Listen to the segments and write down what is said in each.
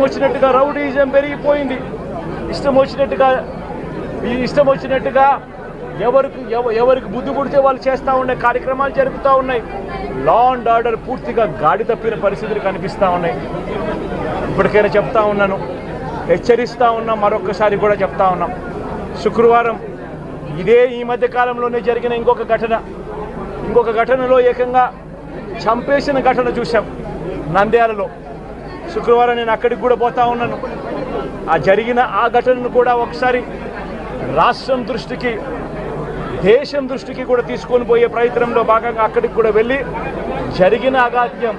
వచ్చినట్టుగా రౌడీజం పెరిగిపోయింది. ఇష్టం వచ్చినట్టుగా ఎవరికి బుద్ధి పుడితే వాళ్ళు చేస్తూ ఉండే కార్యక్రమాలు జరుగుతూ ఉన్నాయి. లా అండ్ ఆర్డర్ పూర్తిగా గాడి తప్పిన పరిస్థితులు కనిపిస్తూ ఉన్నాయి. ఇప్పటికైనా చెప్తా ఉన్నాను, హెచ్చరిస్తూ ఉన్నాం, మరొకసారి కూడా చెప్తా ఉన్నాం. శుక్రవారం ఈ మధ్య కాలంలోనే జరిగిన ఇంకొక ఘటనలో ఏకంగా చంపేసిన ఘటన చూశాం నంద్యాలలో. శుక్రవారం నేను అక్కడికి కూడా పోతా ఉన్నాను. ఆ ఘటనను కూడా ఒకసారి రాష్ట్రం దృష్టికి, దేశం దృష్టికి కూడా తీసుకొని పోయే ప్రయత్నంలో భాగంగా అక్కడికి కూడా వెళ్ళి జరిగిన అగాధ్యం,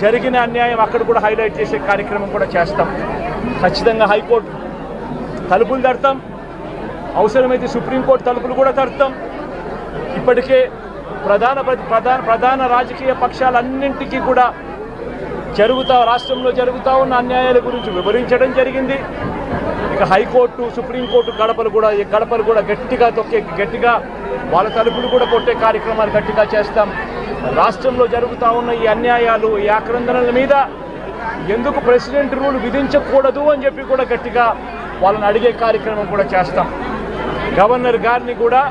జరిగిన అన్యాయం అక్కడ కూడా హైలైట్ చేసే కార్యక్రమం కూడా చేస్తాం. ఖచ్చితంగా హైకోర్టు తలుపులు తడతాం, అవసరమైతే సుప్రీంకోర్టు తలుపులు కూడా తడతాం. ఇప్పటికే ప్రధాన రాజకీయ పక్షాలన్నింటికీ కూడా రాష్ట్రంలో జరుగుతూ ఉన్న అన్యాయాల గురించి వివరించడం జరిగింది. ఇక హైకోర్టు, సుప్రీంకోర్టు గడపలు కూడా గట్టిగా వాళ్ళ తలుపులు కూడా కొట్టే కార్యక్రమాలు గట్టిగా చేస్తాం. రాష్ట్రంలో జరుగుతూ ఉన్న ఈ అన్యాయాలు, ఈ ఆక్రందనల మీద ఎందుకు ప్రెసిడెంట్ రూల్ విధించకూడదు అని చెప్పి కూడా గట్టిగా వాళ్ళని అడిగే కార్యక్రమం కూడా చేస్తాం. గవర్నర్ గారిని కూడా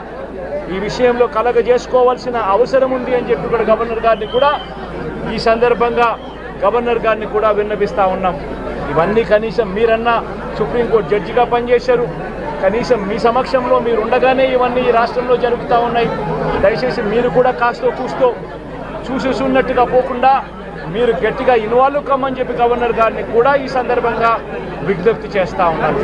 ఈ విషయంలో కలగజేసుకోవాల్సిన అవసరం ఉంది అని చెప్పి కూడా గవర్నర్ గారిని కూడా ఈ సందర్భంగా విన్నపిస్తూ ఉన్నాం. ఇవన్నీ కనీసం మీరన్నా సుప్రీంకోర్టు జడ్జిగా పనిచేశారు, కనీసం మీ సమక్షంలో మీరు ఉండగానే ఇవన్నీ ఈ రాష్ట్రంలో జరుగుతూ ఉన్నాయి. దయచేసి మీరు కూడా కాస్తో కూస్తో చూసేసున్నట్టుగా పోకుండా మీరు గట్టిగా ఇన్వాల్వ్ కమ్మని చెప్పి గవర్నర్ గారిని కూడా ఈ సందర్భంగా విజ్ఞప్తి చేస్తూ ఉన్నారు.